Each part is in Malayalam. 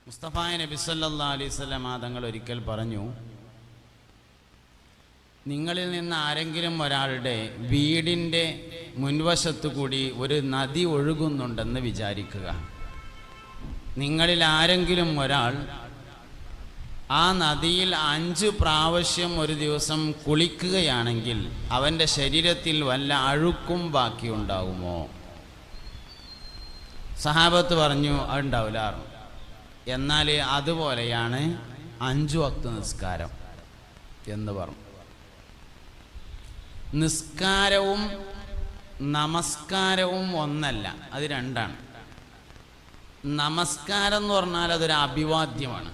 മുസ്തഫ നബി സല്ലല്ലാഹു അലൈഹി വസല്ലം തങ്ങൾ ഒരിക്കൽ പറഞ്ഞു, നിങ്ങളിൽ നിന്ന് ആരെങ്കിലും ഒരാളുടെ വീടിൻ്റെ മുൻവശത്തു കൂടി ഒരു നദി ഒഴുകുന്നുണ്ടെന്ന് വിചാരിക്കുക. നിങ്ങളിൽ ആരെങ്കിലും ഒരാൾ ആ നദിയിൽ 5 പ്രാവശ്യം ഒരു ദിവസം കുളിക്കുകയാണെങ്കിൽ അവൻ്റെ ശരീരത്തിൽ വല്ല അഴുക്കും ബാക്കിയുണ്ടാകുമോ? സഹാബത്ത് പറഞ്ഞു, അതുണ്ടാവില്ല. എന്നാൽ അതുപോലെയാണ് 5 വക്ത് നിസ്കാരം എന്ന് പറഞ്ഞു. നിസ്കാരവും നമസ്കാരവും ഒന്നല്ല, അത് രണ്ടാണ്. നമസ്കാരം എന്ന് പറഞ്ഞാൽ അതൊരു അഭിവാദ്യമാണ്.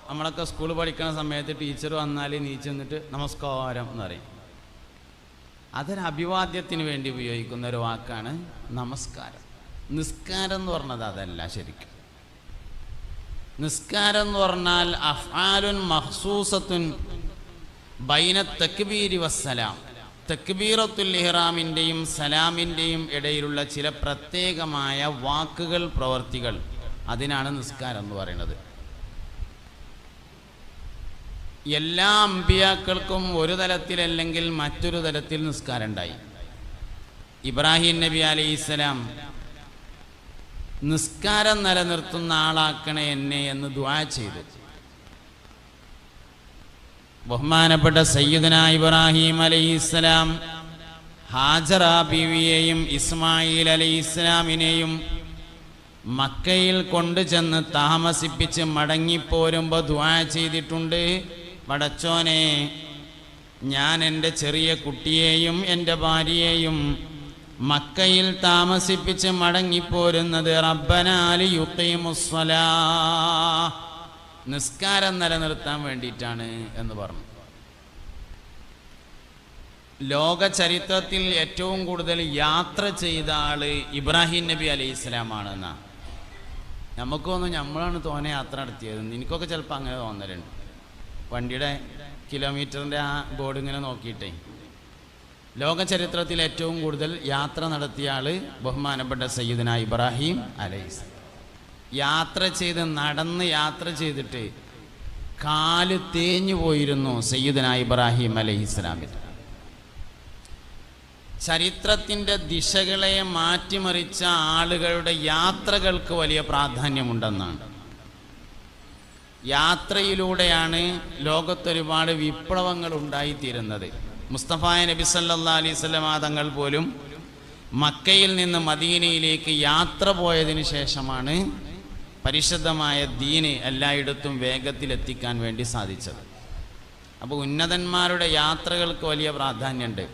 നമ്മളൊക്കെ സ്കൂളിൽ പഠിക്കുന്ന സമയത്ത് ടീച്ചർ വന്നാൽ നീച്ച് നിന്നിട്ട് നമസ്കാരം എന്ന് പറയും. അതൊരു അഭിവാദ്യത്തിന് വേണ്ടി ഉപയോഗിക്കുന്ന ഒരു വാക്കാണ് നമസ്കാരം. നിസ്കാരം എന്ന് പറഞ്ഞത് അതല്ല. ശരിക്കും നിസ്കാരം എന്ന് പറഞ്ഞാൽ അഫ്ആലുൻ മഖ്സൂസത്തുൻ ബൈന തക്ബീരി വസ്സലാം, തക്ബീറത്തുൽ ഇഹ്റാമിൻ്റെയും സലാമിൻ്റെയും ഇടയിലുള്ള ചില പ്രത്യേകമായ വാക്കുകൾ, പ്രവർത്തികൾ, അതിനാണ് നിസ്കാരം എന്ന് പറയുന്നത്. എല്ലാ അമ്പിയാക്കൾക്കും ഒരു തലത്തിലല്ലെങ്കിൽ മറ്റൊരു തലത്തിൽ നിസ്കാരം ഉണ്ടായി. ഇബ്രാഹിം നബി അലൈഹിസ്സലാം നിസ്കാരം നിലനിർത്തുന്ന ആളാക്കണേ എന്നെ എന്ന് ദുആ ചെയ്തു. ബഹുമാനപ്പെട്ട സയ്യിദുന ഇബ്രാഹിം അലൈഹിസ്സലാം ഹാജറ ബീവിയെയും ഇസ്മായിൽ അലൈഹിസ്സലാമിനെയും മക്കയിൽ കൊണ്ടുചെന്ന് താമസിപ്പിച്ച് മടങ്ങിപ്പോരുമ്പോൾ ദുആ ചെയ്തിട്ടുണ്ട്, പടച്ചോനെ, ഞാൻ എൻ്റെ ചെറിയ കുട്ടിയെയും എൻ്റെ ഭാര്യയെയും മക്കയിൽ താമസിപ്പിച്ച് മടങ്ങിപ്പോരുന്നത് റബ്ബനാ ലിയുഖീമുസ്സലാ, നിസ്കാരം നിലനിർത്താൻ വേണ്ടിയിട്ടാണ് എന്ന് പറഞ്ഞു. ലോക ചരിത്രത്തിൽ ഏറ്റവും കൂടുതൽ യാത്ര ചെയ്ത ആള് ഇബ്രാഹിം നബി അലൈഹി സ്വലാമാണെന്നാ. നമുക്കൊന്നും നമ്മളാണ് തോനെ യാത്ര നടത്തിയത്. എനിക്കൊക്കെ ചിലപ്പോൾ അങ്ങനെ തോന്നലുണ്ട്. വണ്ടിയുടെ കിലോമീറ്ററിൻ്റെ ആ ബോർഡ് ഇങ്ങനെ നോക്കിയിട്ടേ. ലോക ചരിത്രത്തിൽ ഏറ്റവും കൂടുതൽ യാത്ര നടത്തിയ ആള് ബഹുമാനപ്പെട്ട സയ്യിദുന ഇബ്രാഹിം അലൈഹിസ്സലാം. യാത്ര ചെയ്ത് നടന്ന് യാത്ര ചെയ്തിട്ട് കാല് തേഞ്ഞു പോയിരുന്നു സയ്യിദുന ഇബ്രാഹിം അലൈഹിസ്സലാമിൽ. ചരിത്രത്തിൻ്റെ ദിശകളെ മാറ്റിമറിച്ച ആളുകളുടെ യാത്രകൾക്ക് വലിയ പ്രാധാന്യമുണ്ടെന്നാണ്. യാത്രയിലൂടെയാണ് ലോകത്തൊരുപാട് വിപ്ലവങ്ങൾ ഉണ്ടായിത്തീരുന്നത്. മുസ്തഫ നബി സല്ലല്ലാഹു അലൈഹി വസല്ലം തങ്ങൾ പോലും മക്കയിൽ നിന്ന് മദീനയിലേക്ക് യാത്ര പോയതിനു ശേഷമാണ് പരിശുദ്ധമായ ദീന് എല്ലായിടത്തും വേഗത്തിലെത്തിക്കാൻ വേണ്ടി സാധിച്ചത്. അപ്പോൾ ഉന്നതന്മാരുടെ യാത്രകൾക്ക് വലിയ പ്രാധാന്യമുണ്ട്.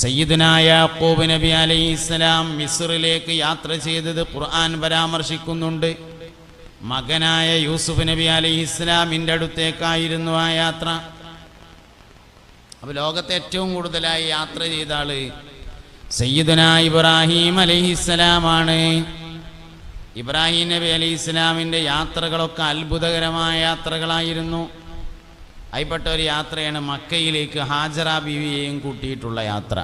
സയ്യിദുന യാഖൂബ് നബി അലൈഹിസ്സലാം മിസ്റിലേക്ക് യാത്ര ചെയ്തത് ഖുർആൻ പരാമർശിക്കുന്നുണ്ട്. മകനായ യൂസുഫ് നബി അലൈഹിസ്സലാമിൻ്റെ അടുത്തേക്കായിരുന്നു ആ യാത്ര. അപ്പോൾ ലോകത്തെ ഏറ്റവും കൂടുതലായി യാത്ര ചെയ്ത ആള് സയ്യിദുന ഇബ്രാഹിം അലൈഹിസ്സലാമാണ്. ഇബ്രാഹിം നബി അലൈഹിസ്സലാമിൻ്റെ യാത്രകളൊക്കെ അത്ഭുതകരമായ യാത്രകളായിരുന്നു. അതിൽപ്പെട്ട ഒരു യാത്രയാണ് മക്കയിലേക്ക് ഹാജറ ബീവിയെയും കൂട്ടിയിട്ടുള്ള യാത്ര.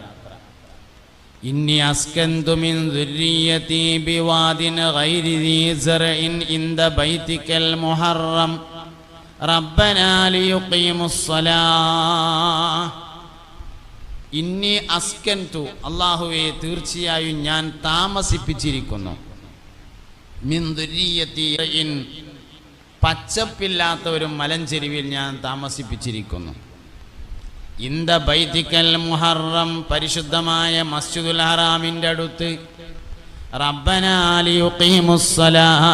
ഇന്നി അസ്കന്തു മിൻ ദുർരിയതി ബിവാദിൻ ഗൈരി ദീ സറഇൻ ഇൻദ ബൈതിക്കൽ മുഹറം റബ്ബനാ ലിയുഖീമുസ്സലാഹ്. ഇന്നി അസ്കന്തു, അല്ലാഹുവേ തീർച്ചയായും ഞാൻ താമസിപ്പിച്ചിരിക്കുന്നു, മിൻ ദുർരിയതി, പച്ചപ്പില്ലാത്ത ഒരു മലഞ്ചെരിവിൽ ഞാൻ താമസിപ്പിച്ചിരിക്കുന്നു. ഇന്ദ ബൈതിക്കൽ മുഹറം, പരിശുദ്ധമായ മസ്ജിദുൽ ഹറാമിൻ്റെ അടുത്ത്. റബ്ബനാ ലിയുഖീമുസ്സലാഹ്,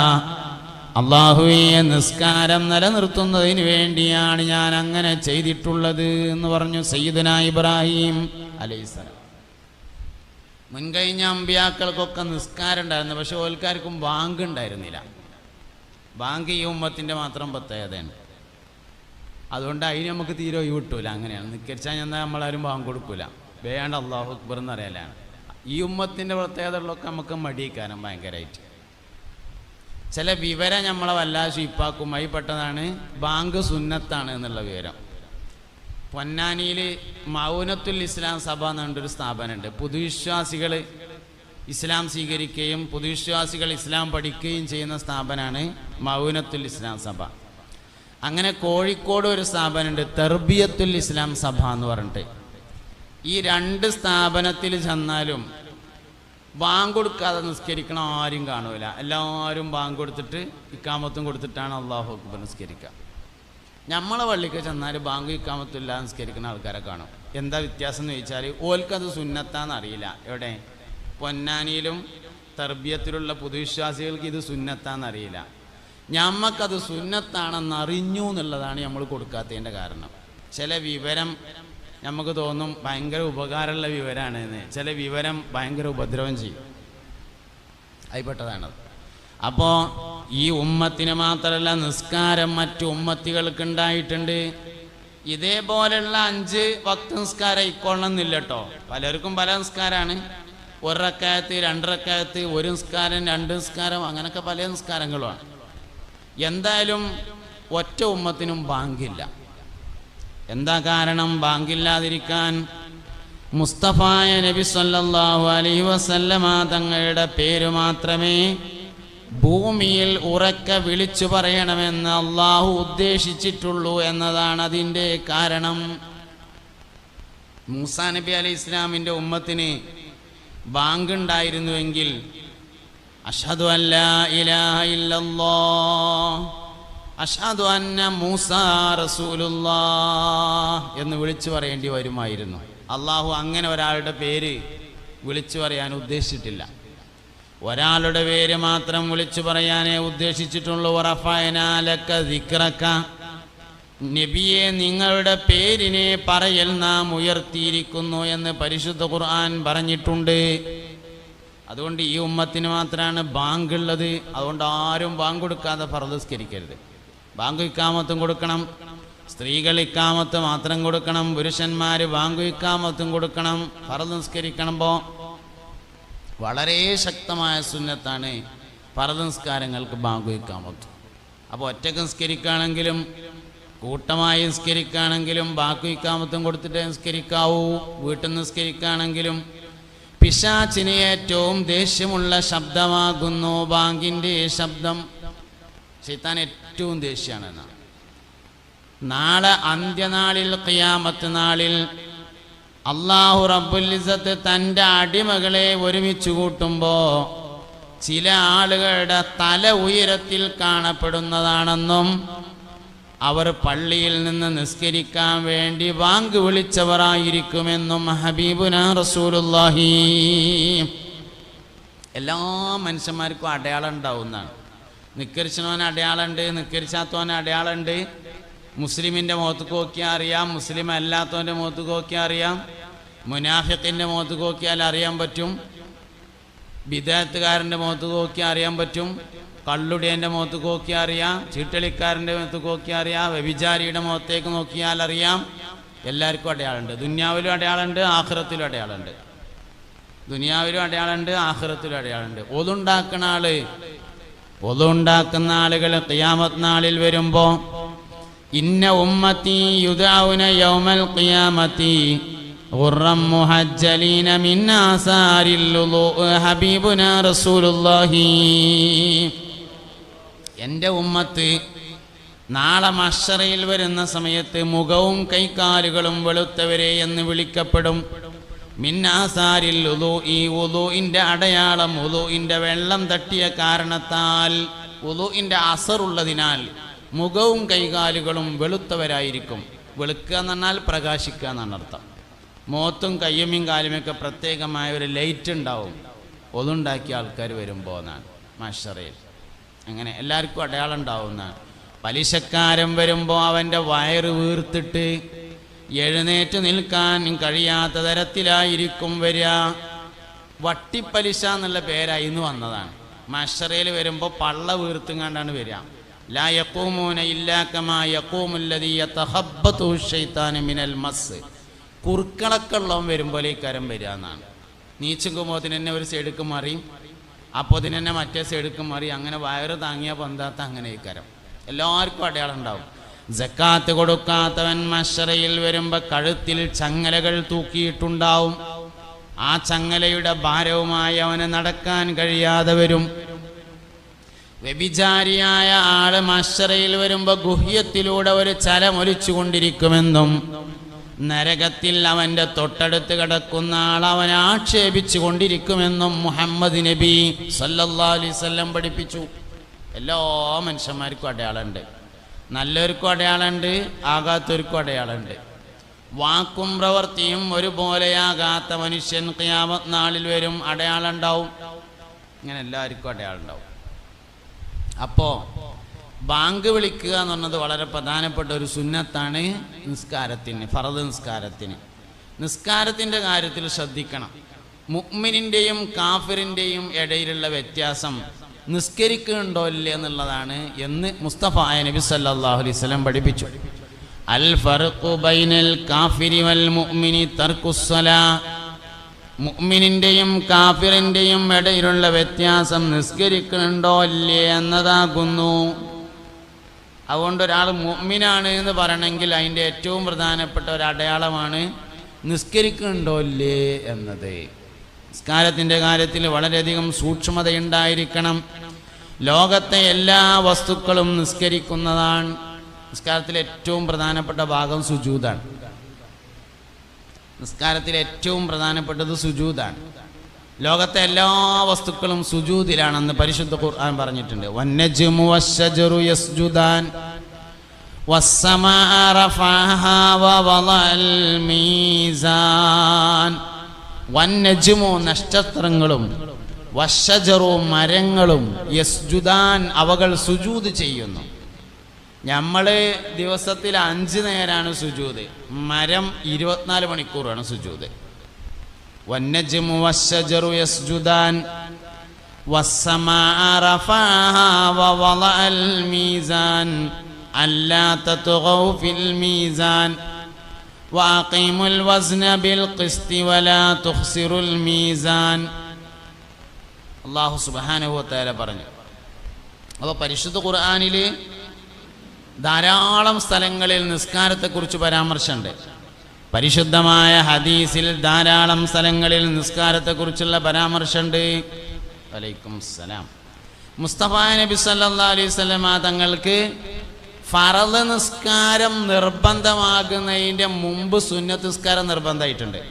അല്ലാഹുവേ നിസ്കാരം നിലനിർത്തുന്നതിന് വേണ്ടിയാണ് ഞാൻ അങ്ങനെ ചെയ്തിട്ടുള്ളത് എന്ന് പറഞ്ഞു സയ്യിദുന ഇബ്രാഹിം അലൈഹിസ്സലാം. മുൻകഴിഞ്ഞ അമ്പിയാക്കൾക്കൊക്കെ നിസ്കാരം ഉണ്ടായിരുന്നു, പക്ഷെ ഓൽക്കാർക്കും ബാങ്ക് ഉണ്ടായിരുന്നില്ല. ബാങ്ക് ഈ ഉമ്മത്തിൻ്റെ മാത്രം പ്രത്യേകതയാണ്. അതുകൊണ്ട് അതിന് നമുക്ക് തീരെ ഒഴിവ് കിട്ടൂല. അങ്ങനെയാണ് നിസ്കരിച്ചാൽ ചെന്നാൽ നമ്മളാരും ബാങ്ക് കൊടുക്കൂല, വേണ്ട അല്ലാഹു അക്ബർ എന്ന് അറിയാലാണ്. ഈ ഉമ്മത്തിൻ്റെ പ്രത്യേകതകളൊക്കെ നമുക്ക് മടിയിക്കാനും ഭയങ്കരമായിട്ട് ചില വിവരം നമ്മളെ വല്ലാതെ ഷീപ്പാക്കുമായി പെട്ടതാണ് ബാങ്ക് സുന്നത്താണ് എന്നുള്ള വിവരം. പൊന്നാനിയിൽ മൗനത്തുൽ ഇസ്ലാം സഭ എന്നുള്ളൊരു സ്ഥാപനമുണ്ട്. പുതുവിശ്വാസികൾ ഇസ്ലാം സ്വീകരിക്കുകയും പുതുവിശ്വാസികൾ ഇസ്ലാം പഠിക്കുകയും ചെയ്യുന്ന സ്ഥാപനമാണ് മൗനത്തുൽ ഇസ്ലാം സഭ. അങ്ങനെ കോഴിക്കോട് ഒരു സ്ഥാപനമുണ്ട്, തർബിയത്തുൽ ഇസ്ലാം സഭ എന്ന് പറഞ്ഞിട്ട്. ഈ രണ്ട് സ്ഥാപനത്തിൽ ചെന്നാലും ബാങ്ക് കൊടുക്കാതെ നിസ്കരിക്കണ ആരും കാണൂല. എല്ലാവരും ബാങ്ക് കൊടുത്തിട്ട് ഇക്കാമത്തും കൊടുത്തിട്ടാണ് അല്ലാഹു അക്ബർ നിസ്കരിക്കുക. നമ്മളെ പള്ളിക്ക് ചെന്നാൽ ബാങ്ക് ഇക്കാമത്തില്ല നിസ്കരിക്കുന്ന ആൾക്കാരെ കാണും. എന്താ വ്യത്യാസം എന്ന് ചോദിച്ചാൽ ഓൽക്കത് സുന്നത്താന്ന് അറിയില്ല. എവിടെ? പൊന്നാനിയിലും തർബിയത്തിലുള്ള പുതുവിശ്വാസികൾക്ക് ഇത് സുന്നത്താന്നറിയില്ല. ഞമ്മക്കത് സുന്നത്താണെന്ന് അറിഞ്ഞു എന്നുള്ളതാണ് നമ്മൾ കൊടുക്കാത്തതിൻ്റെ കാരണം. ചില വിവരം നമുക്ക് തോന്നും ഭയങ്കര ഉപകാരമുള്ള വിവരമാണെന്ന്, ചില വിവരം ഭയങ്കര ഉപദ്രവം ചെയ്യും. അതിൽപ്പെട്ടതാണത്. അപ്പോൾ ഈ ഉമ്മത്തിന് മാത്രമല്ല, നിസ്കാരം മറ്റു ഉമ്മത്തികൾക്ക് ഉണ്ടായിട്ടുണ്ട്. ഇതേപോലെയുള്ള 5 വക്ത് നിസ്കാരം ഇക്കൊള്ളണമെന്നില്ല കേട്ടോ. പലർക്കും പല നിസ്കാരമാണ്. 1 റക്അത്ത്, 2 റക്അത്ത്, 1 നിസ്കാരം, 2 നിസ്കാരം, അങ്ങനെയൊക്കെ പല നിസ്കാരങ്ങളുമാണ്. എന്തായാലും ഒറ്റ ഉമ്മത്തിനും ബാങ്കില്ല. എന്താ കാരണം ബാങ്കില്ലാതിരിക്കാൻ? മുസ്തഫായ നബി സല്ലല്ലാഹു അലൈഹി വസല്ലമ തങ്ങളുടെ പേര് മാത്രമേ ഭൂമിയിൽ ഉറക്കെ വിളിച്ചു പറയണമെന്ന് അള്ളാഹു ഉദ്ദേശിച്ചിട്ടുള്ളൂ എന്നതാണ് അതിൻ്റെ കാരണം. മൂസാ നബി അലൈഹി ഇസ്ലാമിൻ്റെ ഉമ്മത്തിന് ബാങ്ക് ഉണ്ടായിരുന്നുവെങ്കിൽ അഷ്ഹദു അല്ലാ ഇലാഹ ഇല്ലല്ലാഹ് അഷ്ഹദു അന്ന മൂസാ റസൂലുള്ളാഹ് എന്ന് വിളിച്ചു പറയേണ്ടി വരുമായിരുന്നു. അള്ളാഹു അങ്ങനെ ഒരാളുടെ പേര് വിളിച്ചു പറയാൻ ഉദ്ദേശിച്ചിട്ടില്ല. ഒരാളുടെ പേര് മാത്രം വിളിച്ചു പറയാനേ ഉദ്ദേശിച്ചിട്ടുള്ളൂ. വറഫഅനാ ലക ദിക്റക, നബിയെ നിങ്ങളുടെ പേരിനെ പറയൽ നാം ഉയർത്തിയിരിക്കുന്നു എന്ന് പരിശുദ്ധ ഖുർആൻ പറഞ്ഞിട്ടുണ്ട്. അതുകൊണ്ട് ഈ ഉമ്മത്തിന് മാത്രമാണ് ബാങ്ക് ഉള്ളത്. അതുകൊണ്ട് ആരും ബാങ്ക് കൊടുക്കാതെ ഫർദ് നിസ്കരിക്കരുത്. ബാങ്ക് ഇക്കാമത്തും കൊടുക്കണം. സ്ത്രീകൾ ഇക്കാമത്ത് മാത്രം കൊടുക്കണം. പുരുഷന്മാർ ബാങ്ക് ഇക്കാമത്തും കൊടുക്കണം. ഫർദ് നിസ്കരിക്കുമ്പോൾ വളരെ ശക്തമായ സുന്നത്താണ് ഫർദ് നിസ്കാരങ്ങൾക്ക് ബാങ്ക് ഇക്കാമത്ത്. അപ്പോൾ ഒറ്റക്ക് നിസ്കരിക്കുകയാണെങ്കിലും കൂട്ടമായി നിസ്കരിക്കുകയാണെങ്കിലും ബാങ്ക് ഇക്കാമത്തും കൊടുത്തിട്ട് നിസ്കരിക്കാവൂ. വീട്ടിൽ നിസ്കരിക്കുകയാണെങ്കിലും പിശാചിന് ഏറ്റവും ദേഷ്യമുള്ള ശബ്ദമാകുന്നു ബാങ്കിൻ്റെ ശബ്ദം. ശൈത്താൻ ഏറ്റവും ദേഷ്യമാണ്. നാളെ അന്ത്യനാളിൽ ഖിയാമത്ത് നാളിൽ അല്ലാഹു റബ്ബുൽ ഇസ്സത്ത് തൻ്റെ അടിമകളെ ഒരുമിച്ച് കൂട്ടുമ്പോൾ ചില ആളുകളുടെ തല ഉയരത്തിൽ കാണപ്പെടുന്നതാണെന്നും അവർ പള്ളിയിൽ നിന്ന് നിസ്കരിക്കാൻ വേണ്ടി ബാങ്ക് വിളിച്ചവരായിരിക്കുമെന്നും ഹബീബുനാ റസൂലുള്ളാഹി. എല്ലാ മനുഷ്യന്മാർക്കും അടയാളം ഉണ്ടാവുന്നതാണ്. നിസ്കരിച്ചവന് അടയാളമുണ്ട്, നിസ്കരിച്ചാത്തവന് അടയാളമുണ്ട്. മുസ്ലിമിൻ്റെ മുഖത്ത് നോക്കിയാൽ അറിയാം, മുസ്ലിം അല്ലാത്തവൻ്റെ മുഖത്ത് നോക്കിയാൽ അറിയാം, മുനാഫിഖിൻ്റെ മുഖത്ത് നോക്കിയാൽ അറിയാൻ പറ്റും, ബിദഅത്തുകാരൻ്റെ മുഖത്ത് നോക്കിയാൽ അറിയാൻ പറ്റും, കള്ളുടിയൻ്റെ മുഖത്ത് നോക്കിയാൽ അറിയാം, ചീട്ടളിക്കാരൻ്റെ മുഖത്ത് നോക്കിയാൽ അറിയാം, വ്യഭിചാരിയുടെ മുഖത്തേക്ക് നോക്കിയാൽ അറിയാം. എല്ലാവർക്കും അടയാളമുണ്ട്. ദുനിയാവിലും അടയാളമുണ്ട്, ആഖിറത്തിലും അടയാളമുണ്ട്. ദുനിയാവിലും അടയാളമുണ്ട്, ആഖിറത്തിലും അടയാളമുണ്ട്. ഒതുണ്ടാക്കുന്ന ആളുകൾ ഖിയാമത്ത് നാളിൽ വരുമ്പോൾ ഇന്ന ഉമ്മത്തി യുദൗന യൗമൽ ഖിയാമത്തി ഗുർറം മുഹജ്ജലീന മിൻ ആസാരിൽ വുളൂ ഹബീബുനാ റസൂലുള്ളാഹി. എൻ്റെ ഉമ്മത്ത് നാളെ മഹ്ശറയിൽ വരുന്ന സമയത്ത് മുഖവും കൈകാലുകളും വെളുത്തവരെ എന്ന് വിളിക്കപ്പെടും. മിൻ ആസാരിൽ വുളൂ, ഈ വുളൂഇൻ്റെ അടയാളം വുളൂഇൻ്റെ വെള്ളം തട്ടിയ കാരണത്താൽ, വുളൂഇൻ്റെ അസറുള്ളതിനാൽ മുഖവും കൈകാലുകളും വെളുത്തവരായിരിക്കും. വെളുക്കുക എന്ന് പറഞ്ഞാൽ പ്രകാശിക്കുക എന്നാണ് അർത്ഥം. മുഖത്തും കയ്യുമ്മയും കാലുമൊക്കെ പ്രത്യേകമായ ഒരു ലൈറ്റ് ഉണ്ടാവും ഒതുണ്ടാക്കിയ ആൾക്കാർ വരുമ്പോൾ എന്നാണ് മഹ്ശറയിൽ. അങ്ങനെ എല്ലാവർക്കും അടയാളം ഉണ്ടാവുന്നതാണ്. പലിശക്കാരൻ വരുമ്പോൾ അവൻ്റെ വയറ് വീർത്തിട്ട് എഴുന്നേറ്റ് നിൽക്കാൻ കഴിയാത്ത തരത്തിലായിരിക്കും വരിക. വട്ടിപ്പലിശ എന്നുള്ള പേരായി ഇന്ന് വന്നതാണ്. മഹ്ശറയിൽ വരുമ്പോൾ പള്ള വീർത്തുങ്ങാണ്ടാണ് വരിക. ലാ യഖൂമൂന ഇല്ലാ കമാ യഖൂമുല്ലദീ യതഖബ്ബതു ശൈത്താനു മിനൽ മസ്. കുറുക്കളക്കുള്ളവൻ വരുമ്പോൾ ഈ കരം വരിക എന്നാണ്. നീച്ചുമ്പോൾ തന്നെ ഒരു സൈഡിക്ക് മറിയും, അപ്പോൾ തന്നെ മറ്റേ സൈഡിക്ക് മറിയും. അങ്ങനെ വയറ് താങ്ങിയ പൊന്താത്ത അങ്ങനെ ഈ കരം. എല്ലാവർക്കും അടയാളം ഉണ്ടാവും. സക്കാത്ത് കൊടുക്കാത്തവൻ മഹ്ശറയിൽ വരുമ്പോൾ കഴുത്തിൽ ചങ്ങലകൾ തൂക്കിയിട്ടുണ്ടാവും. ആ ചങ്ങലയുടെ ഭാരവുമായി അവന് നടക്കാൻ കഴിയാതെ വരും. വ്യഭിചാരിയായ ആള് മഹ്ശറയിൽ വരുമ്പോൾ ഗുഹ്യത്തിലൂടെ ഒരു ചലമൊലിച്ചു കൊണ്ടിരിക്കുമെന്നും നരകത്തിൽ അവൻ്റെ തൊട്ടടുത്ത് കിടക്കുന്ന ആൾ അവനെ ആക്ഷേപിച്ചു കൊണ്ടിരിക്കുമെന്നും മുഹമ്മദ് നബി സല്ലല്ലാഹു അലൈഹി വസല്ലം പഠിപ്പിച്ചു. എല്ലാ മനുഷ്യന്മാർക്കും അടയാളമുണ്ട്. നല്ലവർക്കും അടയാളമുണ്ട്, ആകാത്തവർക്കും അടയാളമുണ്ട്. വാക്കും പ്രവൃത്തിയും ഒരുപോലെയാകാത്ത മനുഷ്യൻ ഖിയാമത്ത് നാളിൽ വരും, അടയാളം ഉണ്ടാവും. ഇങ്ങനെ എല്ലാവർക്കും അടയാളം ഉണ്ടാവും. അപ്പോൾ ബാങ്ക് വിളിക്കുക എന്ന് പറഞ്ഞത് വളരെ പ്രധാനപ്പെട്ട ഒരു സുന്നത്താണ് നിസ്കാരത്തിന്, ഫർദ് നിസ്കാരത്തിന്. നിസ്കാരത്തിൻ്റെ കാര്യത്തിൽ ശ്രദ്ധിക്കണം. മുഅ്മിനിൻ്റെയും കാഫിറിൻ്റെയും ഇടയിലുള്ള വ്യത്യാസം നിസ്കരിക്കുന്നുണ്ടോ ഇല്ലേ എന്നുള്ളതാണ് എന്ന് മുസ്തഫായ നബി സല്ലല്ലാഹു അലൈഹി വസല്ലം പഠിപ്പിച്ചു. അൽ ഫർഖു ബൈനൽ കാഫിരി വൽ മുഅ്മിനി തർക്കുസ്സലാ. മുഅ്മിനിൻ്റെയും കാഫിറിൻ്റെയും ഇടയിലുള്ള വ്യത്യാസം നിസ്കരിക്കുന്നുണ്ടോ ഇല്ലേ എന്നതാകുന്നു. അതുകൊണ്ട് ഒരാൾ മുഅ്മിനാണ് എന്ന് പറയണമെങ്കിൽ അതിൻ്റെ ഏറ്റവും പ്രധാനപ്പെട്ട ഒരു അടയാളമാണ് നിസ്കരിക്കുന്നുണ്ടോ ഇല്ലേ എന്നത്. നിസ്കാരത്തിൻ്റെ കാര്യത്തിൽ വളരെയധികം സൂക്ഷ്മതയുണ്ടായിരിക്കണം. ലോകത്തെ എല്ലാ വസ്തുക്കളും നിസ്കരിക്കുന്നതാണ്. നിസ്കാരത്തിലെ ഏറ്റവും പ്രധാനപ്പെട്ട ഭാഗം സുജൂദാണ്. നിസ്കാരത്തിലെ ഏറ്റവും പ്രധാനപ്പെട്ടത് സുജൂദാണ്. ലോകത്തെ എല്ലാ വസ്തുക്കളും സുജൂദിലാണെന്ന് പരിശുദ്ധ ഖുർആൻ പറഞ്ഞിട്ടുണ്ട്. വന്നജ്മു വശ്ശജറു യസ്ജുദാൻ വസ്സമാഅ റഫഅഹാ വവളഅൽ മീസാൻ. വന്നജ്മു നക്ഷത്രങ്ങളും വശ്ശജറു മരങ്ങളും യസ്ജുദാൻ അവകൾ സുജൂദ് ചെയ്യുന്നു. നമ്മൾ ദിവസത്തിൽ 5 നേരാണ് സുജൂദ്, മരം 24 മണിക്കൂറാണ് സുജൂദ്. വന്നജ്മു വശ്ശജറു യസ്ജുദാൻ വസ്സമാഅ റഫഅഹാ വവളഅൽ മീസാൻ അല്ലാ തത്ഗൗ ഫിൽ മീസാൻ വഅഖീമുൽ വസ്ന ബിൽ ഖിസ്തി വലാ തുഖ്സിറുൽ മീസാൻ. അല്ലാഹു സുബ്ഹാനഹു വ തആല പറഞ്ഞു. അപ്പോൾ പരിശുദ്ധ ഖുർആനിൽ ധാരാളം സ്ഥലങ്ങളിൽ നിസ്കാരത്തെക്കുറിച്ച് പരാമർശമുണ്ട്. പരിശുദ്ധമായ ഹദീസിൽ ധാരാളം സ്ഥലങ്ങളിൽ നിസ്കാരത്തെക്കുറിച്ചുള്ള പരാമർശമുണ്ട്. വലൈക്കും സലാം. മുസ്തഫ നബി സല്ലല്ലാഹു അലൈഹി വസല്ലം തങ്ങൾക്ക് ഫർദ് നിസ്കാരം നിർബന്ധമാകുന്നതിൻ്റെ മുമ്പ് സുന്നത്ത് നിസ്കാരം നിർബന്ധമായിട്ടുണ്ട്.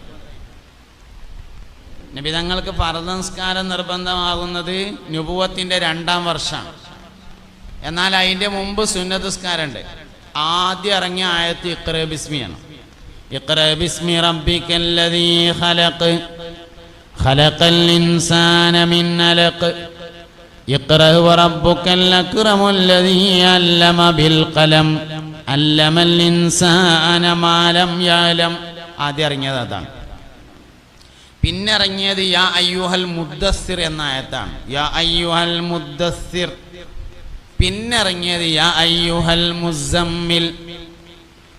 നബി തങ്ങൾക്ക് ഫർദ് നിസ്കാരം നിർബന്ധമാകുന്നത് നുബുവത്തിൻ്റെ 2-ാം വർഷമാണ്. എന്നാൽ അതിൻ്റെ മുമ്പ് സുന്നത്ത് നിസ്കാരമുണ്ട്. ആദ്യം ഇറങ്ങിയ ആയത്ത് ഇഖ്റ ബിസ്മിയാണ്. ഇഖ്റ ബിസ്മി റബ്ബിക്കല്ലദീ ഖലഖ് ഖലഖൽ ഇൻസാന മിൻ അലഖ് ഇഖ്റ വറബ്ബുക്കൽ അക്റമുല്ലദീ അല്ലമ ബിൽ ഖലം അല്ലമൽ ഇൻസാന മാ ലം യഅലം. ആദ്യം ഇറങ്ങിയത് അതാണ്. പിന്നെ ഇറങ്ങിയത് യാ അയ്യുഹൽ മുദ്ദസ്സിർ എന്ന ആയത്താണ്. യാ അയ്യുഹൽ മുദ്ദസ്സിർ. പിന്നെ ഇറങ്ങിയത് യാ അയ്യുഹൽ മുസമ്മിൽ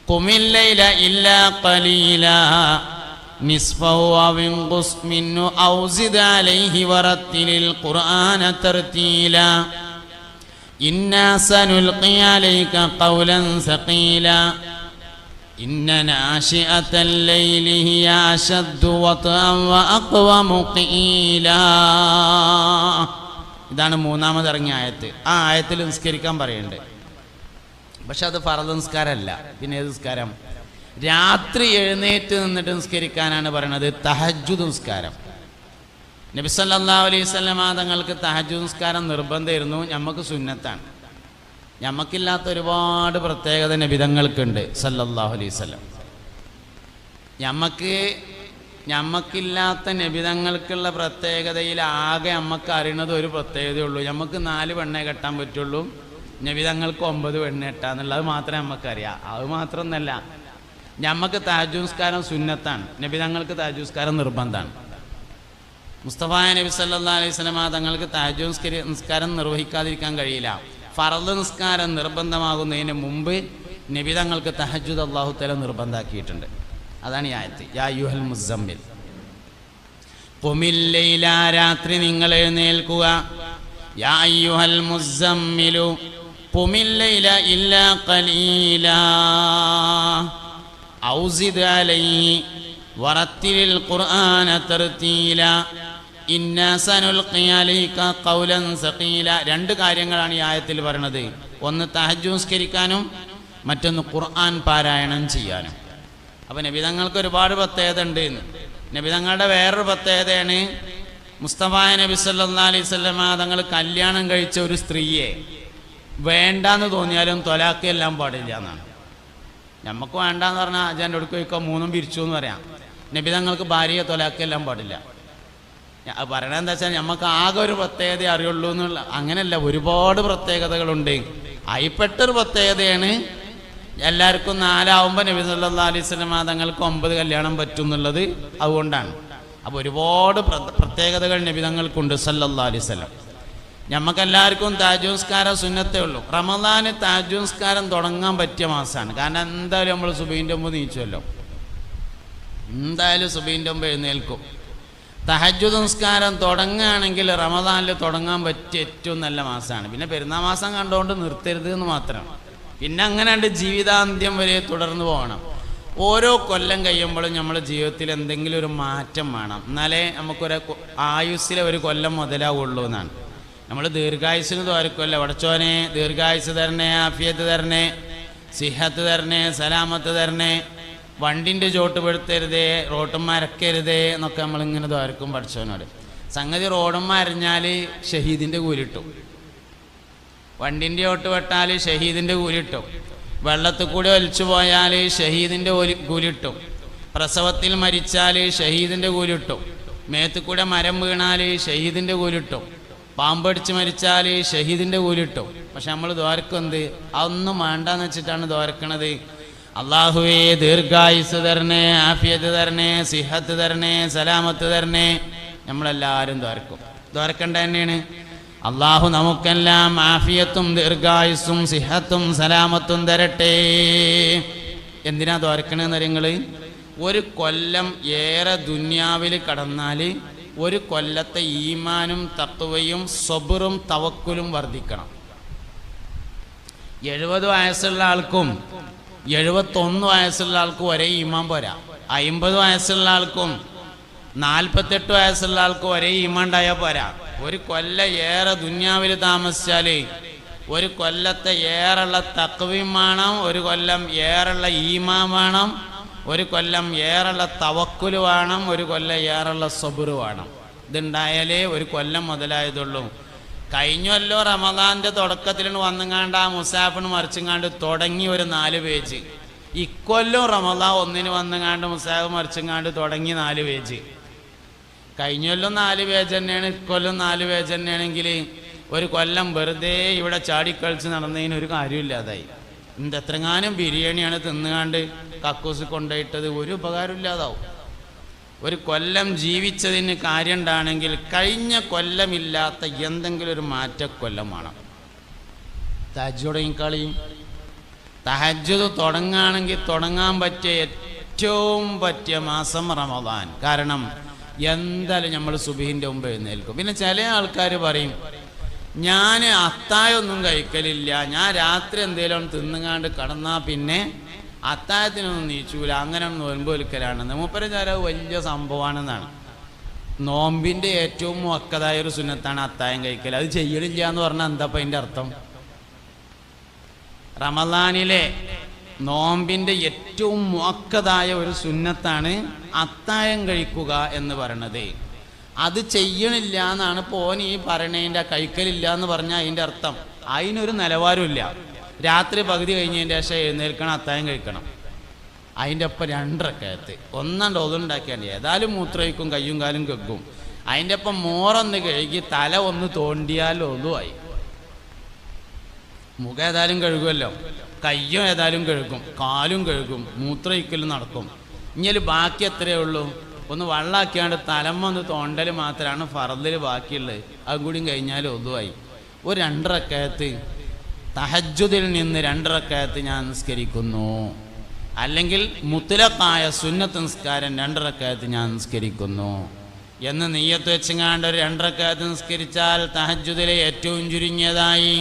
ഖുമിൽ ലൈല ഇല്ലാ ഖലീലാ നിസ്ഫഹു ഔ ഇൻഖുസ് മിൻഹു ഔ സിദ് അലൈഹി വറത്തിലിൽ ഖുർആന തർതീലാ ഇന്നാ സനുൽഖി അലൈക ഖൗലൻ സഖീലാ ഇന്ന നാശിഅത്തൽ ലൈലി ഹിയ അശദ്ദു വത്അൻ വഅഖ്വമു ഖീലാ. ഇതാണ് 3-ാമത് ഇറങ്ങിയ ആയത്ത്. ആ ആയത്തിൽ നിസ്കരിക്കാൻ പറയുന്നുണ്ട്. പക്ഷെ അത് ഫർദ് നിസ്കാരമല്ല. പിന്നെ ഏത് നിസ്കാരം? രാത്രി എഴുന്നേറ്റ് നിന്നിട്ട് നിസ്കരിക്കാനാണ് പറയുന്നത്. തഹജ്ജുദ് നിസ്കാരം. നബി സല്ലല്ലാഹു അലൈഹി വസല്ലം തങ്ങൾക്ക് തഹജ്ജുദ് നിസ്കാരം നിർബന്ധമായിരുന്നു. നമുക്ക് സുന്നത്താണ്. നമുക്കില്ലാത്ത ഒരുപാട് പ്രത്യേകത നബിതങ്ങൾക്കുണ്ട് സല്ലല്ലാഹു അലൈഹി വസല്ലം. ഞമ്മക്കില്ലാത്ത നബിതങ്ങൾക്കുള്ള പ്രത്യേകതയിൽ ആകെ നമുക്ക് അറിയണത് ഒരു പ്രത്യേകതയുള്ളൂ. നമുക്ക് 4 പെണ്ണേ കെട്ടാൻ പറ്റുള്ളൂ, നബിതങ്ങൾക്ക് 9 പെണ്ണ് കെട്ടാന്നുള്ളത് മാത്രമേ നമുക്കറിയാം. അത് മാത്രമൊന്നല്ല, ഞമ്മക്ക് തഹജ്ജുദ് നിസ്കാരം സുന്നത്താണ്, നബിതങ്ങൾക്ക് തഹജ്ജുദ് നിസ്കാരം നിർബന്ധമാണ്. മുസ്തഫ നബി സല്ലല്ലാഹു അലൈഹി വസല്ലം തങ്ങൾക്ക് തഹജ്ജുദ് നിസ്കാരം നിർവഹിക്കാതിരിക്കാൻ കഴിയില്ല. ഫർദ് നിസ്കാരം നിർബന്ധമാകുന്നതിന് മുമ്പ് നബിതങ്ങൾക്ക് തഹജ്ജുദ് അല്ലാഹു തആല നിർബന്ധമാക്കിയിട്ടുണ്ട്. അതാണ് ഈ ആയത്ത്. യാ അയ്യുഹൽ മുസമ്മിൽ ഖുമിൽ ലൈല, രാത്രി നിങ്ങൾ എഴുന്നേൽക്കുക. യാ അയ്യുഹൽ മുസമ്മിലു ഖുമിൽ ലൈല ഇല്ലാ ഖലീലാ ഔ സിദ് അലൈഹി വറത്തിലിൽ ഖുർആന തർതീല ഇന്നാ സനുൽഖി അലൈക ഖൗലൻ സഖീല. രണ്ട് കാര്യങ്ങളാണ് ഈ ആയത്തിൽ പറയുന്നത്. ഒന്ന് തഹജ്ജുദ് നിസ്കരിക്കാനും മറ്റൊന്ന് ഖുർആൻ പാരായണം ചെയ്യാനും. അപ്പോൾ നബി തങ്ങൾക്ക് ഒരുപാട് പ്രത്യേകത ഉണ്ട്. നബി തങ്ങളുടെ വേറൊരു പ്രത്യേകതയാണ് മുസ്തഫ നബി സല്ലല്ലാഹു അലൈഹി വസല്ലമ തങ്ങൾ കല്യാണം കഴിച്ച ഒരു സ്ത്രീയെ വേണ്ടാന്ന് തോന്നിയാലും തൊലാക്ക് എല്ലാം പാടില്ല എന്നാണ്. നമുക്ക് വേണ്ടാന്ന് പറഞ്ഞാൽ അജാൻ്റെ ഒടുക്ക് വയ്ക്കുക മൂന്നും പിരിച്ചു എന്ന് പറയാം. നബി തങ്ങൾക്ക് ഭാര്യയെ തൊലാക്ക് എല്ലാം പാടില്ല. പറയണത് എന്താ വെച്ചാൽ നമുക്ക് ആകെ ഒരു പ്രത്യേകത അറിയുള്ളൂ എന്നുള്ള അങ്ങനെയല്ല, ഒരുപാട് പ്രത്യേകതകളുണ്ട്. അതിൽപ്പെട്ടൊരു പ്രത്യേകതയാണ് എല്ലാവർക്കും 4 ആവുമ്പോൾ നബി സല്ലല്ലാഹു അലൈഹി വസല്ലം തങ്ങൾക്ക് 9 കല്യാണം പറ്റും എന്നുള്ളത്. അതുകൊണ്ടാണ്. അപ്പോൾ ഒരുപാട് പ്രത്യേകതകൾ നബി തങ്ങൾക്കുണ്ട് സല്ലല്ലാഹു അലൈഹി വസല്ലം. നമുക്കെല്ലാവർക്കും തഹജ്ജുദ് നിസ്കാരം സുന്നത്തേ ഉള്ളൂ. റമദാന് തഹജ്ജുദ് നിസ്കാരം തുടങ്ങാൻ പറ്റിയ മാസമാണ്. കാരണം എന്തായാലും നമ്മൾ സുബഹിൻ്റെ മുമ്പ് നീച്ചുമല്ലോ, എന്തായാലും സുബഹിൻ്റെ മുമ്പ് എഴുന്നേൽക്കും. തഹജ്ജുദ് നിസ്കാരം തുടങ്ങുകയാണെങ്കിൽ റമദാനിൽ തുടങ്ങാൻ പറ്റിയ ഏറ്റവും നല്ല മാസമാണ്. പിന്നെ പെരുന്നാൾ മാസം കണ്ടുകൊണ്ട് നിർത്തരുത് എന്ന് മാത്രം. പിന്നെ അങ്ങനെ ജീവിതാന്ത്യം വരെ തുടർന്ന് പോകണം. ഓരോ കൊല്ലം കഴിയുമ്പോഴും നമ്മുടെ ജീവിതത്തിൽ എന്തെങ്കിലും ഒരു മാറ്റം വേണം. എന്നാലേ നമുക്കൊരു ആയുസ്സിലെ ഒരു കൊല്ലം മുതലാവുള്ളൂ എന്നാണ്. നമ്മൾ ദീർഘായുസ്സിന് തോരക്കുമല്ലോ, പടച്ചോനെ ദീർഘായുസ് തരണേ, ആഫിയത്ത് തരണേ, സിഹത്ത് തരണേ, സലാമത്ത് തരണേ, വണ്ടിൻ്റെ ചോട്ട് പെടുത്തരുതേ, റോട്ടന്മാരക്കരുതേ എന്നൊക്കെ നമ്മളിങ്ങനെ തോരക്കും പടച്ചോനോട്. സംഗതി റോഡന്മാരഞ്ഞാൽ ഷഹീദിൻ്റെ കൂലിട്ടും, വണ്ടിൻ്റെ ചോട്ട് വെട്ടാൽ ഷഹീദിൻ്റെ കൂലിട്ടും, വെള്ളത്തിൽ കൂടി ഒലിച്ചു പോയാൽ ഷഹീദിൻ്റെ കൂലിട്ടും, പ്രസവത്തിൽ മരിച്ചാൽ ഷഹീദിൻ്റെ കൂലിട്ടും, മേത്ത് കൂടെ മരം വീണാൽ ഷഹീദിൻ്റെ കൂലിട്ടും, പാമ്പടിച്ച് മരിച്ചാൽ ഷഹീദിൻ്റെ കൂലിട്ടും. പക്ഷെ നമ്മൾ ദ്വാരക്കും എന്ത് അതൊന്നും വേണ്ടാന്ന് വെച്ചിട്ടാണ് ദ്വാരക്കണത്. അള്ളാഹുവേ ദീർഘായുസ് തരണേ, ആഫിയത്ത് തരണേ, സിഹത്ത് തരണേ, സലാമത്ത് തരണേ. നമ്മളെല്ലാവരും ദ്വാരക്കും. ദ്വാരക്കേണ്ട തന്നെയാണ്. അള്ളാഹു നമുക്കെല്ലാം ആഫിയത്തും ദീർഘായുസ്സും സിഹത്തും സലാമത്തും തരട്ടെ. എന്തിനാ ദ്വാരക്കണെന്ന് നിങ്ങൾ ഒരു കൊല്ലം ഏറെ ദുന്യാവിൽ കടന്നാൽ ഒരു കൊല്ലത്തെ ഈമാനും തഖ്വയും സബ്റും തവക്കുലും വർദ്ധിക്കണം. 70 വയസ്സുള്ള ആൾക്കും 71 വയസ്സുള്ള ആൾക്കും ഒരേ ഈമാൻ പോരാ. 50 വയസ്സുള്ള ആൾക്കും 48 വയസ്സുള്ള ആൾക്കും ഒരേ ഈമാൻ ഉണ്ടായാൽ പോരാ. ഒരു കൊല്ലം ഏറെ ദുന്യാവിൽ താമസിച്ചാൽ ഒരു കൊല്ലത്തെ ഏറെയുള്ള തഖ്വയും വേണം, ഒരു കൊല്ലം ഏറെയുള്ള ഈമാൻ വേണം, ഒരു കൊല്ലം ഏറെയുള്ള തവക്കുൽ വേണം, ഒരു കൊല്ലം ഏറെയുള്ള സബ്ർ വേണം. ഇതുണ്ടായാലേ ഒരു കൊല്ലം മുതലായതുള്ളൂ. കഴിഞ്ഞല്ലോ റമദാൻ്റെ തുടക്കത്തിൽ വന്നുങ്ങാണ്ട് ആ മുസാഫിന് മറിച്ചുങ്ങാണ്ട് തുടങ്ങി ഒരു 4 പേജ്. ഇക്കൊല്ലം റമദാൻ 1 വന്നുങ്ങാണ്ട് മുസാഫ് മറിച്ചുങ്ങാണ്ട് തുടങ്ങി 4 പേജ്. കഴിഞ്ഞൊല്ലും 4 പേജ് തന്നെയാണ്, ഇക്കൊല്ലം 4 പേജ് തന്നെയാണെങ്കിൽ ഒരു കൊല്ലം വെറുതെ ഇവിടെ ചാടിക്കളിച്ച് നടന്നതിന് ഒരു കാര്യമില്ലാതായി. എത്രങ്ങാനും ബിരിയാണിയാണ് തിന്നുകാണ്ട് കക്കൂസ് കൊണ്ടുപോയിട്ടത്, ഒരു ഉപകാരമില്ലാതാവും. ഒരു കൊല്ലം ജീവിച്ചതിന് കാര്യം ഉണ്ടാണെങ്കിൽ കഴിഞ്ഞ കൊല്ലമില്ലാത്ത എന്തെങ്കിലും ഒരു മാറ്റക്കൊല്ലം വേണം. തഹജ്ജുദ് തഹജ്ജുദ് തുടങ്ങുകയാണെങ്കിൽ തുടങ്ങാൻ പറ്റിയ ഏറ്റവും പറ്റിയ മാസം റമദാൻ. കാരണം എന്തായാലും നമ്മൾ സുബഹിൻ്റെ മുമ്പ് എഴുന്നേൽക്കും. പിന്നെ ചില ആൾക്കാർ പറയും ഞാൻ അത്തായൊന്നും കഴിക്കലില്ല, ഞാൻ രാത്രി എന്തെങ്കിലും തിന്നുകാണ്ട് കടന്നാൽ പിന്നെ അത്തായത്തിനൊന്നും നീച്ചൂല, അങ്ങനെ നോമ്പ് വലിക്കലാണെന്ന്. മൂപ്പര് ചില വലിയ സംഭവമാണെന്നാണ്. നോമ്പിൻ്റെ ഏറ്റവും മുഅക്കദായ ഒരു സുന്നത്താണ് അത്തായം കഴിക്കൽ. അത് ചെയ്യണില്ല എന്ന് പറഞ്ഞാൽ എന്താ അപ്പം അതിൻ്റെ അർത്ഥം? റമദാനിലെ നോമ്പിൻ്റെ ഏറ്റവും മുഅക്കദായ ഒരു സുന്നത്താണ് അത്തായം കഴിക്കുക എന്ന് പറയണത്. അത് ചെയ്യണില്ല എന്നാണ് പോൻ ഈ പറയണതിൻ്റെ കഴിക്കലില്ല എന്ന് പറഞ്ഞാൽ അതിൻ്റെ അർത്ഥം. അതിനൊരു നിലവാരമില്ല. രാത്രി പകുതി കഴിഞ്ഞതിൻ്റെ ശേഷം എഴുന്നേൽക്കണം, അത്തായം കഴിക്കണം. അതിൻ്റെ ഒപ്പം 2 റക്അത്ത് ഒന്നാണ്ട് ഒതുണ്ടാക്കിയാൽ ഏതായാലും മൂത്രമൊഴിക്കും, കയ്യും കാലും കെക്കും. അതിൻ്റെ ഒപ്പം മോറൊന്ന് കഴുകി തല ഒന്ന് തോണ്ടിയാൽ ഒതുവായി. മുഖം ഏതായാലും കഴുകുമല്ലോ, കയ്യും ഏതായാലും കഴുകും, കാലും കഴുകും, മൂത്രമൊഴിക്കലും നടക്കും. ഇനി ബാക്കി എത്രയേ ഉള്ളൂ? ഒന്ന് വെള്ളമാക്കിയാണ്ട് തലമൊന്ന് തോണ്ടൽ മാത്രമാണ് ഫർദിൽ ബാക്കിയുള്ളത്. അതും കൂടി കഴിഞ്ഞാൽ ഒതുവായി. ഒരു 2 റക്അത്ത് തഹജ്ജുദിൽ നിന്ന് 2 റക്അത്ത് ഞാൻ നിസ്കരിക്കുന്നു, അല്ലെങ്കിൽ മുത്ലഖായ സുന്നത്ത് നിസ്കാരം 2 റക്അത്ത് ഞാൻ നിസ്കരിക്കുന്നു എന്ന് നിയ്യത്ത് വെച്ചങ്ങാണ്ട് ഒരു 2 റക്അത്ത് നിസ്കരിച്ചാൽ തഹജ്ജുദിലെ ഏറ്റവും ചുരുങ്ങിയതായി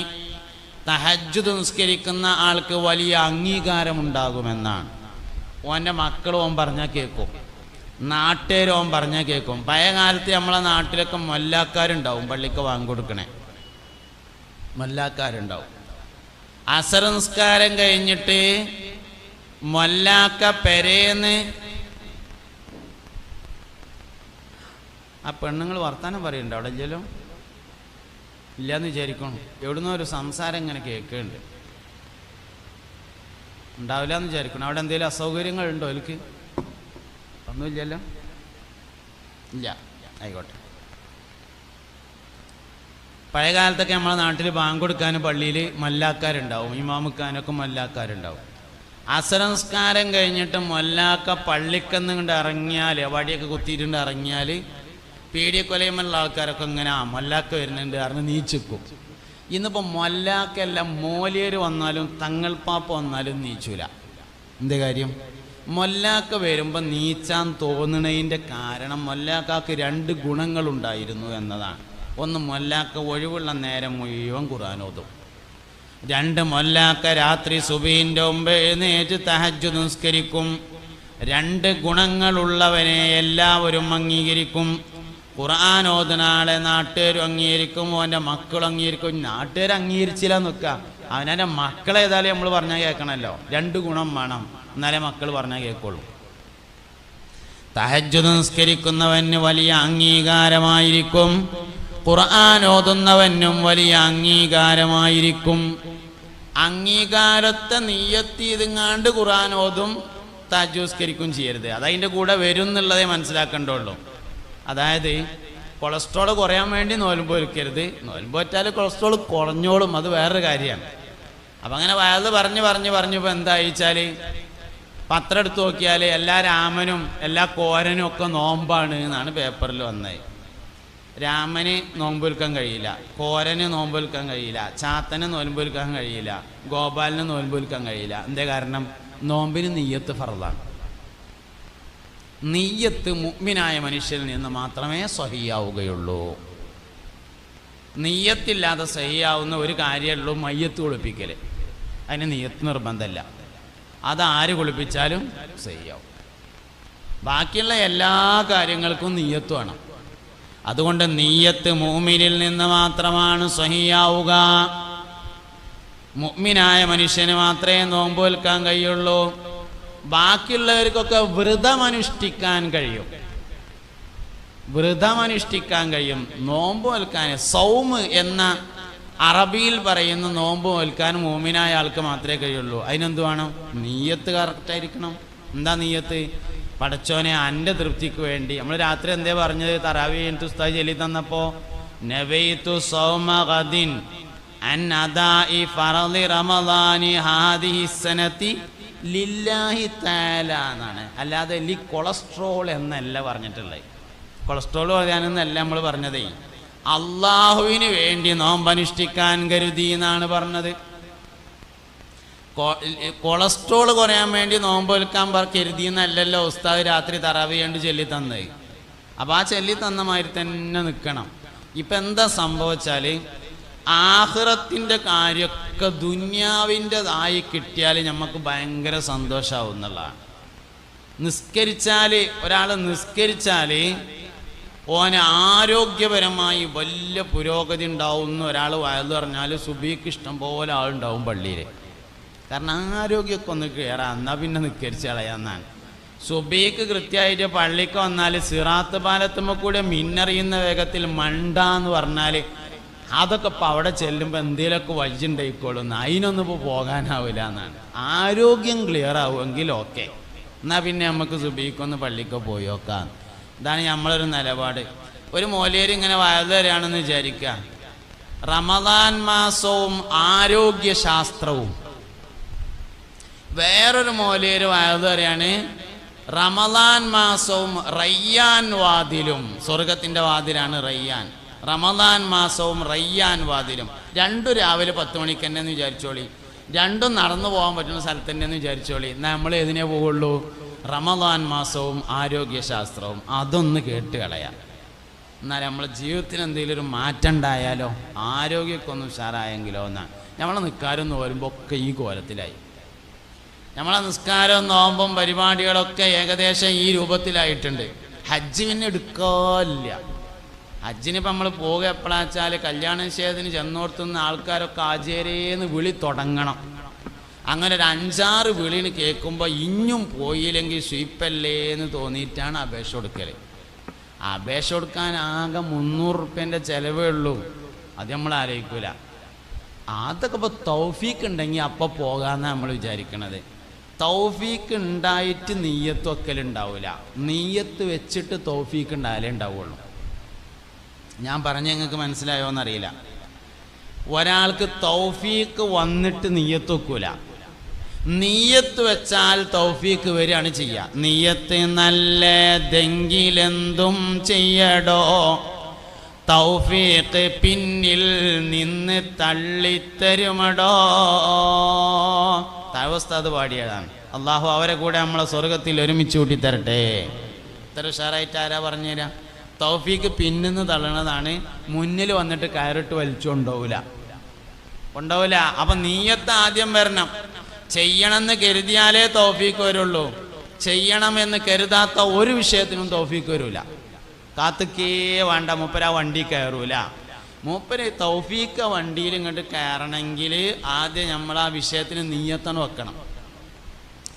തഹജ്ജുദ് നിസ്കരിക്കുന്ന ആൾക്ക് വലിയ അംഗീകാരമുണ്ടാകുമെന്നാണ്. ഓൻ്റെ മക്കൾ ഓൻ പറഞ്ഞാൽ കേൾക്കും. നാട്ടുകാരോൻ പറഞ്ഞാൽ കേൾക്കും. പഴയ കാലത്ത് നമ്മളെ നാട്ടിലൊക്കെ മൊല്ലാക്കാരുണ്ടാവും, പള്ളിക്ക് വാങ്ങിക്കൊടുക്കണേ മൊല്ലാക്കാരുണ്ടാവും. അസർ നിസ്കാരം കഴിഞ്ഞിട്ട് മൊല്ലാക്ക പെരേന്ന് ആ പെണ്ണുങ്ങൾ വർത്താനം പറയുന്നുണ്ട് അവിടെ ഇല്ലല്ലോ, ഇല്ലയെന്ന് വിചാരിക്കണം. എവിടുന്നോ ഒരു സംസാരം ഇങ്ങനെ കേൾക്കുന്നുണ്ട്, ഉണ്ടാവില്ല എന്ന് വിചാരിക്കണം. അവിടെ എന്തെങ്കിലും അസൗകര്യങ്ങളുണ്ടോ? എനിക്ക് ഒന്നുമില്ലല്ലോ, ഇല്ല, ആയിക്കോട്ടെ. പഴയ കാലത്തൊക്കെ നമ്മളെ നാട്ടിൽ ബാങ്ക് കൊടുക്കാനും പള്ളിയിൽ മല്ലാക്കാരുണ്ടാവും, ഇമാമുക്കാനൊക്കെ മല്ലാക്കാരുണ്ടാവും. അസറംസ്കാരം കഴിഞ്ഞിട്ട് മൊല്ലാക്ക പള്ളിക്കന്ന് കൊണ്ട് ഇറങ്ങിയാൽ, വടിയൊക്കെ കുത്തിയിട്ടുണ്ട് ഇറങ്ങിയാൽ, പീഡിയക്കൊലയുമുള്ള ആൾക്കാരൊക്കെ ഇങ്ങനെ മൊല്ലാക്ക വരുന്നുണ്ട് പറഞ്ഞ് നീച്ചിക്കും. ഇന്നിപ്പോൾ മൊല്ലാക്കെല്ലാം മോലിയർ വന്നാലും തങ്ങൾപ്പാപ്പ വന്നാലും നീച്ചൂല. എന്ത് കാര്യം? മൊല്ലാക്ക വരുമ്പോൾ നീച്ചാൻ തോന്നുന്നതിൻ്റെ കാരണം മൊല്ലാക്കാക്ക് 2 ഗുണങ്ങളുണ്ടായിരുന്നു എന്നതാണ്. ഒന്ന്, മൊല്ലാക്ക ഒഴിവുള്ള നേരം മുഴുവൻ ഖുർആൻ ഓതും. 2, മൊല്ലാക്ക രാത്രി സുബഹിൻ്റെ മുമ്പ് എഴുന്നേറ്റ് തഹജ്ജുദ് നിസ്കരിക്കും. 2 ഗുണങ്ങളുള്ളവനെ എല്ലാവരും അംഗീകരിക്കും. ഖുർആൻ ഓതുന്ന ആളെ നാട്ടുകാരും അംഗീകരിക്കും, അവൻ്റെ മക്കളും അംഗീകരിക്കും. നാട്ടുകാർ അംഗീകരിച്ചില്ല നിൽക്കുക, അവനെ മക്കളെ ഏതായാലും നമ്മൾ പറഞ്ഞാൽ കേൾക്കണമല്ലോ. 2 ഗുണം വേണം, എന്നാലേ മക്കൾ പറഞ്ഞാൽ കേൾക്കുള്ളൂ. തഹജ്ജുദ് നിസ്കരിക്കുന്നവന് വലിയ അംഗീകാരമായിരിക്കും, ഖുർആൻ ഓതുന്നവനും വലിയ അംഗീകാരമായിരിക്കും. അംഗീകാരത്തെ നിയ്യത്ത് ചെയ്തെങ്ങാണ്ട് ഖുർആൻ ഓതും തഹജ്ജുദ് നിസ്കരിക്കും ചെയ്യരുത്. അതതിൻ്റെ കൂടെ വരും എന്നുള്ളതേ മനസ്സിലാക്കേണ്ടുള്ളൂ. അതായത് കൊളസ്ട്രോൾ കുറയാൻ വേണ്ടി നോൽമ്പ് വെക്കരുത്, നോൽമ്പ് വെച്ചാൽ കൊളസ്ട്രോൾ കുറഞ്ഞോളും, അത് വേറൊരു കാര്യമാണ്. അപ്പം അങ്ങനെ വയത് പറഞ്ഞപ്പോൾ എന്തായിച്ചാൽ പത്രം എടുത്ത് നോക്കിയാൽ എല്ലാ രാമനും എല്ലാ കോരനും ഒക്കെ നോമ്പാണ് എന്നാണ് പേപ്പറിൽ വന്നത്. രാമന് നോമ്പ് വിൽക്കാൻ കഴിയില്ല, കോരന് നോമ്പ് വിൽക്കാൻ കഴിയില്ല, ചാത്തന് നോമ്പ് വിൽക്കാൻ കഴിയില്ല, ഗോപാലിന് നോമ്പ് വിൽക്കാൻ കഴിയില്ല. എന്തേ കാരണം? നോമ്പിന് നിയ്യത്ത് ഫർളാണ്. നിയ്യത്ത് മുഅ്മിനായ മനുഷ്യനിൽ നിന്ന് മാത്രമേ സഹിയാവുകയുള്ളൂ. നിയ്യത്തില്ലാതെ സഹിയാവുന്ന ഒരു കാര്യമുള്ളൂ, മയ്യത്ത് കുളിപ്പിക്കൽ. അതിന് നിയ്യത്ത് നിർബന്ധമല്ല, അതാര് കുളിപ്പിച്ചാലും സഹിയാവും. ബാക്കിയുള്ള എല്ലാ കാര്യങ്ങൾക്കും നിയ്യത്ത് വേണം. അതുകൊണ്ട് നിയ്യത്ത് മുഅ്മിനിൽ നിന്ന് മാത്രമാണ് സഹിയാവുക. മുഅ്മിനായ മനുഷ്യന് മാത്രമേ നോമ്പ് വെൽക്കാൻ കഴിയുള്ളൂ. ബാക്കിയുള്ളവർക്കൊക്കെ വ്രതമനുഷ്ഠിക്കാൻ കഴിയും, വ്രതമനുഷ്ഠിക്കാൻ കഴിയും. നോമ്പ് വെൽക്കാൻ, സൗമ് എന്ന അറബിയിൽ പറയുന്ന നോമ്പ് വെൽക്കാൻ മുഅ്മിനായ ആൾക്ക് മാത്രമേ കഴിയുള്ളൂ. അതിനെന്ത് വേണം? നിയ്യത്ത് കറക്റ്റായിരിക്കണം. എന്താ നിയ്യത്ത്? പടച്ചോനെ എൻ്റെ തൃപ്തിക്ക് വേണ്ടി. നമ്മൾ രാത്രി എന്തേ പറഞ്ഞത്? തറാവീഹ് കഴിഞ്ഞിട്ട് ഉസ്താദ് ചൊല്ലി തന്നപ്പോൾ നവൈതു സൗമ ഗദിൻ അൻ അദാഇ ഫറളി റമളാനി ഹാദിഹി സനതി ലില്ലാഹി തആല എന്നാണ്, അല്ലാതെ ലി കൊളസ്ട്രോൾ എന്നല്ല പറഞ്ഞിട്ടുള്ളത്. കൊളസ്ട്രോൾ പറയാനെന്നല്ല നമ്മൾ പറഞ്ഞതേ, അള്ളാഹുവിന് വേണ്ടി നോമ്പനുഷ്ഠിക്കാൻ കരുതി എന്നാണ് പറഞ്ഞത്. കൊളസ്ട്രോൾ കുറയാൻ വേണ്ടി നോമ്പ് വെൽക്കാൻ കരുതി എന്നല്ലല്ലോ ഉസ്താദ് രാത്രി തറാവീഹ് കൊണ്ട് ചൊല്ലി തന്നത്. അപ്പോൾ ആ ചൊല്ലി തന്ന മാതിരി തന്നെ നിൽക്കണം. ഇപ്പം എന്താ സംഭവിച്ചാൽ ആഖിറത്തിൻ്റെ കാര്യമൊക്കെ ദുന്യാവിൻ്റെതായി കിട്ടിയാൽ നമുക്ക് ഭയങ്കര സന്തോഷമാവും എന്നുള്ളതാണ്. നിസ്കരിച്ചാൽ, ഒരാൾ നിസ്കരിച്ചാൽ ഓന് ആരോഗ്യപരമായി വലിയ പുരോഗതി ഉണ്ടാവുമെന്ന് ഒരാൾ വയത് പറഞ്ഞാൽ സുബഹിക്ക് ഇഷ്ടം പോലെ ആളുണ്ടാവും പള്ളിയിൽ. കാരണം ആരോഗ്യമൊക്കെ ഒന്ന് കയറാം, എന്നാൽ പിന്നെ നിസ്കരിച്ച് കളയാന്നാണ്. സുബഹിക്ക് കൃത്യമായിട്ട് പള്ളിക്ക് വന്നാൽ സിറാത്ത് പാലത്തുമ്പോൾ കൂടെ മിന്നറിയുന്ന വേഗത്തിൽ മണ്ടാന്ന് പറഞ്ഞാൽ അതൊക്കെ ഇപ്പോൾ അവിടെ ചെല്ലുമ്പോൾ എന്തെങ്കിലുമൊക്കെ വഴിച്ചുണ്ടായിക്കോളും, അതിനൊന്നും ഇപ്പോൾ പോകാനാവില്ല എന്നാണ്. ആരോഗ്യം ക്ലിയർ ആവുമെങ്കിൽ ഓക്കെ, എന്നാൽ പിന്നെ നമുക്ക് സുബഹിക്കൊന്ന് പള്ളിക്കോ പോയി നോക്കാം. ഇതാണ് നമ്മളൊരു നിലപാട്. ഒരു മൗലവി ഇങ്ങനെ വയത് തരാണെന്ന് വിചാരിക്കുക, റമദാൻ മാസവും ആരോഗ്യശാസ്ത്രവും. വേറൊരു മൗലവി വയത് തരാണ്, റമദാൻ മാസവും റയ്യാൻ വാതിലും. സ്വർഗത്തിൻ്റെ വാതിലാണ് റയ്യാൻ. റമദാൻ മാസവും റയ്യാൻ വാതിലും. രണ്ടും രാവിലെ 10 മണിക്ക് തന്നെ എന്ന് വിചാരിച്ചോളി, രണ്ടും നടന്നു പോകാൻ പറ്റുന്ന സ്ഥലത്ത് തന്നെ എന്ന് വിചാരിച്ചോളി. എന്നാൽ നമ്മൾ ഏതിനേ പോവുള്ളൂ? റമദാൻ മാസവും ആരോഗ്യശാസ്ത്രവും. അതൊന്ന് കേട്ട് കളയാം, എന്നാൽ നമ്മളെ ജീവിതത്തിന് എന്തെങ്കിലും ഒരു മാറ്റം ഉണ്ടായാലോ, ആരോഗ്യമൊക്കെ ഒന്ന് ഉഷാറായെങ്കിലോ എന്നാണ്. നമ്മൾ നിൽക്കാരെന്ന് വരുമ്പോൾ ഒക്കെ ഈ കോലത്തിലായി. നമ്മളെ നിസ്കാരവും നോമ്പും പരിപാടികളൊക്കെ ഏകദേശം ഈ രൂപത്തിലായിട്ടുണ്ട്. ഹജ്ജ് പിന്നെ എടുക്കാനില്ല. ഹജ്ജിനിപ്പോൾ നമ്മൾ പോകുക എപ്പോഴാച്ചാൽ കല്യാണ നിശ്ചയത്തിന് ചെന്നോർത്തുന്ന ആൾക്കാരൊക്കെ ആചാര്യേന്ന് വിളി തുടങ്ങണം. അങ്ങനെ ഒരു 5-6 വിളിന് കേൾക്കുമ്പോൾ ഇഞ്ഞും പോയില്ലെങ്കിൽ സ്വീപ്പല്ലേ എന്ന് തോന്നിയിട്ടാണ് അപേക്ഷ കൊടുക്കൽ. അപേക്ഷ കൊടുക്കാൻ ആകെ 300 റുപ്യൻ്റെ ചിലവേ ഉള്ളൂ. അത് നമ്മൾ ആലോചിക്കൂല. അതൊക്കെ ഇപ്പോൾ തൗഫീക്ക് ഉണ്ടെങ്കിൽ അപ്പോൾ പോകാമെന്നാണ് നമ്മൾ വിചാരിക്കണത്. തൗഫീക്ക് ഉണ്ടായിട്ട് നീയത്ത് വെക്കലുണ്ടാവില്ല. നീയത്ത് വെച്ചിട്ട് തൗഫീക്ക് ഉണ്ടായാലേ ഉണ്ടാവുള്ളൂ. ഞാൻ പറഞ്ഞ നിങ്ങൾക്ക് മനസ്സിലായോ എന്നറിയില്ല. ഒരാൾക്ക് തൗഫീക്ക് വന്നിട്ട് നീയത്ത് വെക്കൂല. നീയത്ത് വെച്ചാൽ തൗഫീക്ക് വരികയാണ് ചെയ്യുക. നീയത്ത് നല്ലതെങ്കിലെന്തും ചെയ്യടോ, തൗഫീക്ക് പിന്നിൽ നിന്ന് തള്ളിത്തരുമടോ. തവസ്താദ് പാടിയതാണ്. അള്ളാഹു അവരെ കൂടെ നമ്മളെ സ്വർഗത്തിൽ ഒരുമിച്ച് കൂട്ടിത്തരട്ടെ. ഇത്ര ഉഷാറായിട്ട് ആരാ പറഞ്ഞുതരാം? തൗഫീക്ക് പിന്നിന്ന് തള്ളണതാണ്, മുന്നിൽ വന്നിട്ട് കയറിട്ട് വലിച്ചുകൊണ്ടുപോകില്ല. കൊണ്ടുപോകില്ല. അപ്പം നീയത്ത് ആദ്യം വരണം. ചെയ്യണമെന്ന് കരുതിയാലേ തൗഫീക്ക് വരുള്ളൂ. ചെയ്യണമെന്ന് കരുതാത്ത ഒരു വിഷയത്തിനും തൗഫീക്ക് വരില്ല. കാത്തുക്കേ വേണ്ട, മൂപ്പര് ആ വണ്ടി കയറൂല. മൂപ്പര് തൗഫീക്ക് വണ്ടിയിൽ ഇങ്ങോട്ട് കയറണമെങ്കിൽ ആദ്യം നമ്മൾ ആ വിഷയത്തിന് നീയത്താണ് വെക്കണം.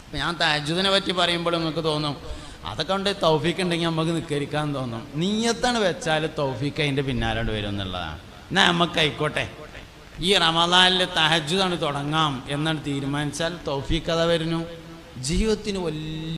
അപ്പം ഞാൻ തഹജ്ജുദിനെ പറ്റി പറയുമ്പോൾ നിങ്ങൾക്ക് തോന്നും അതൊക്കെ കൊണ്ട് തൗഫീക്ക് ഉണ്ടെങ്കിൽ നമുക്ക് നിസ്കരിക്കാൻ തോന്നും. നീയത്താണ് വെച്ചാൽ തൗഫീക്ക് അതിൻ്റെ പിന്നാലോട്ട് വരും എന്നുള്ളതാണ്. എന്നാൽ നമുക്ക് ആയിക്കോട്ടെ, ഈ റമദാനിൽ തഹജ്ജുദാണ് തുടങ്ങാം എന്നാണ് തീരുമാനിച്ചാൽ തൗഫീക്ക് അതാ വരുന്നു. ജീവിതത്തിന് വലിയ